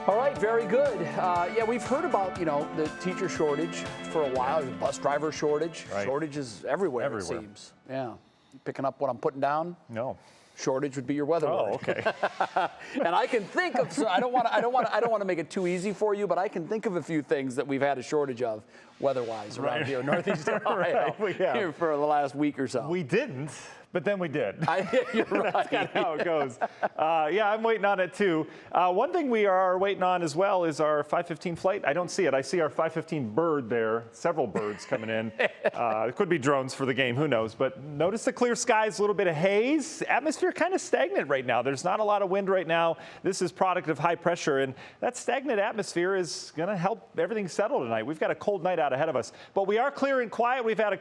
All right, very good. Yeah, we've heard about, the teacher shortage for a while, the bus driver shortage. Right. Shortages everywhere, it seems. Yeah. You picking up what I'm putting down? No. Shortage would be your weather word. Okay. And I can think of, so I don't want to make it too easy for you, but I can think of a few things that we've had a shortage of weather-wise around here in Northeast Ohio here for the last week or so. We didn't, but then we did. You're right. That's kind of how it goes. Yeah, I'm waiting on it too. One thing we are waiting on as well is our 515 flight. I don't see it. I see our 515 bird there, several birds coming in. It could be drones for the game, who knows. But notice the clear skies, a little bit of haze. Atmosphere kind of stagnant right now. There's not a lot of wind right now. This is product of high pressure, and that stagnant atmosphere is going to help everything settle tonight. We've got a cold night out ahead of us, but we are clear and quiet. We've had a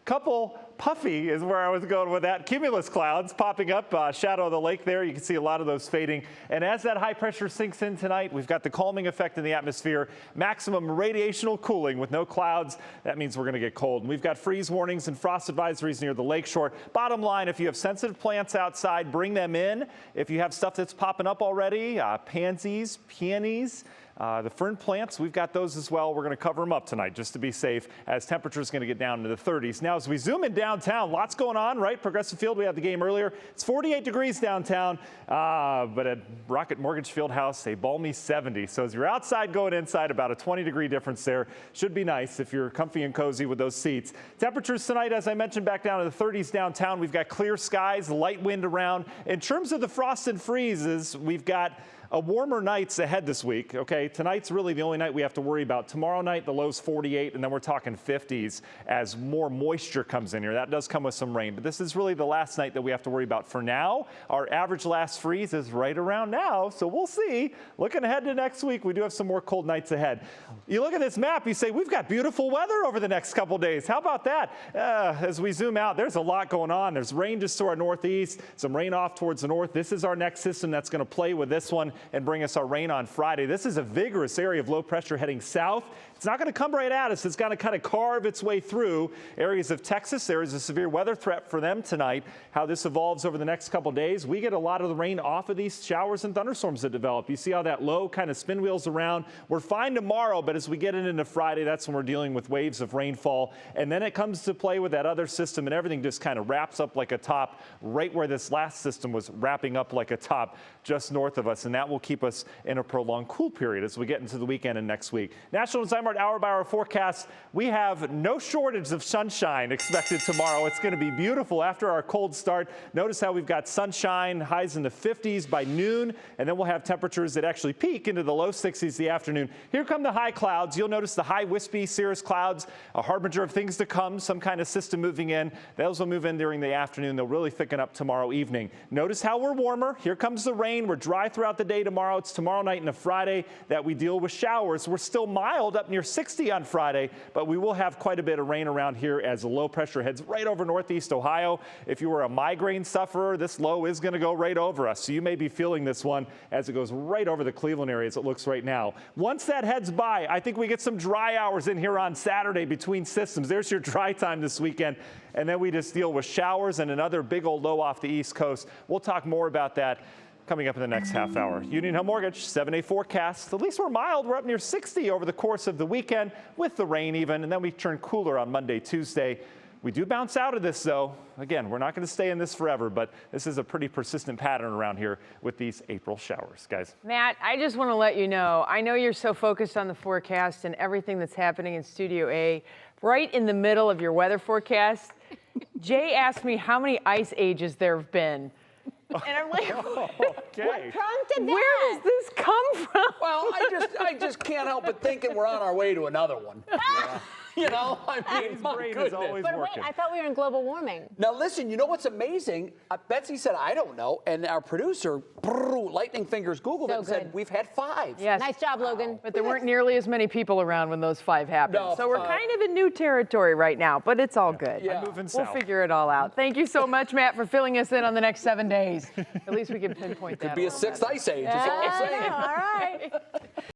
couple puffy is where I was going with that. Cumulus clouds popping up, shadow of the lake there. You can see a lot of those fading. And as that high pressure sinks in tonight, we've got the calming effect in the atmosphere, maximum radiational cooling with no clouds. That means we're going to get cold. And we've got freeze warnings and frost advisories near the lakeshore. Bottom line, if you have sensitive plants outside, bring them in. If you have stuff that's popping up already, pansies, peonies, the fern plants, we've got those as well. We're going to cover them up tonight just to be safe as temperatures going to get down into the 30s. Now, as we zoom in downtown, lots going on, right? Progressive Field, we had the game earlier. It's 48 degrees downtown, but at Rocket Mortgage Fieldhouse, a balmy 70. So as you're outside going inside, about a 20-degree difference there. Should be nice if you're comfy and cozy with those seats. Temperatures tonight, as I mentioned, back down to the 30s downtown. We've got clear skies, light wind around. In terms of the frost and freezes, we've got warmer nights ahead this week, okay? Tonight's really the only night we have to worry about. Tomorrow night, the low's 48, and then we're talking 50s as more moisture comes in here. That does come with some rain, but this is really the last night that we have to worry about. For now, our average last freeze is right around now, so we'll see. Looking ahead to next week, we do have some more cold nights ahead. You look at this map, you say, we've got beautiful weather over the next couple days. How about that? As we zoom out, there's a lot going on. There's rain just to our northeast, some rain off towards the north. This is our next system that's going to play with this one and bring us our rain on Friday. This is a vigorous area of low pressure heading south. It's not going to come right at us. It's going to kind of carve its way through areas of Texas. There is a severe weather threat for them tonight. How this evolves over the next couple days, we get a lot of the rain off of these showers and thunderstorms that develop. You see how that low kind of spin wheels around. We're fine tomorrow, but as we get into Friday, that's when we're dealing with waves of rainfall. And then it comes to play with that other system, and everything just kind of wraps up like a top right where this last system was wrapping up like a top just north of us. And that will keep us in a prolonged cool period as we get into the weekend and next week. National Zymark hour-by-hour forecast, we have no shortage of sunshine expected tomorrow. It's going to be beautiful after our cold start. Notice how we've got sunshine, highs in the 50s by noon, and then we'll have temperatures that actually peak into the low 60s the afternoon. Here come the high clouds. You'll notice the high wispy cirrus clouds, a harbinger of things to come, some kind of system moving in. Those will move in during the afternoon. They'll really thicken up tomorrow evening. Notice how we're warmer. Here comes the rain. We're dry throughout the day tomorrow. It's tomorrow night and a Friday that we deal with showers. We're still mild, up near 60 on Friday, but we will have quite a bit of rain around here as the low pressure heads right over northeast Ohio. If you were a migraine sufferer, this low is going to go right over us. So you may be feeling this one as it goes right over the Cleveland area as it looks right now. Once that heads by, I think we get some dry hours in here on Saturday between systems. There's your dry time this weekend. And then we just deal with showers and another big old low off the East Coast. We'll talk more about that coming up in the next half hour. Union Home Mortgage, 7-day forecast. At least we're mild. We're up near 60 over the course of the weekend with the rain even, and then we turn cooler on Monday, Tuesday. We do bounce out of this, though. Again, we're not going to stay in this forever, but this is a pretty persistent pattern around here with these April showers, guys. Matt, I just want to let you know, I know you're so focused on the forecast and everything that's happening in Studio A. Right in the middle of your weather forecast, Jay asked me how many ice ages there have been. And I'm like, What prompted that? Where does this come from? Well, I just can't help but thinking we're on our way to another one. I mean, His my brain is goodness. always But wait, working. I thought we were in global warming. Now listen, you know what's amazing? Betsy said, I don't know, and our producer, lightning fingers, Googled it So and said, good. we've had 5. Yes. Nice job, Logan. But there weren't nearly as many people around when those 5 happened. No, so we're kind of in new territory right now, but it's all good. Yeah. I'm moving We'll south. figure it all out. Thank you so much, Matt, for filling us in on the next 7 days. At least we can pinpoint that. Could be a little 6th better. ice age, is all I'm saying. All right.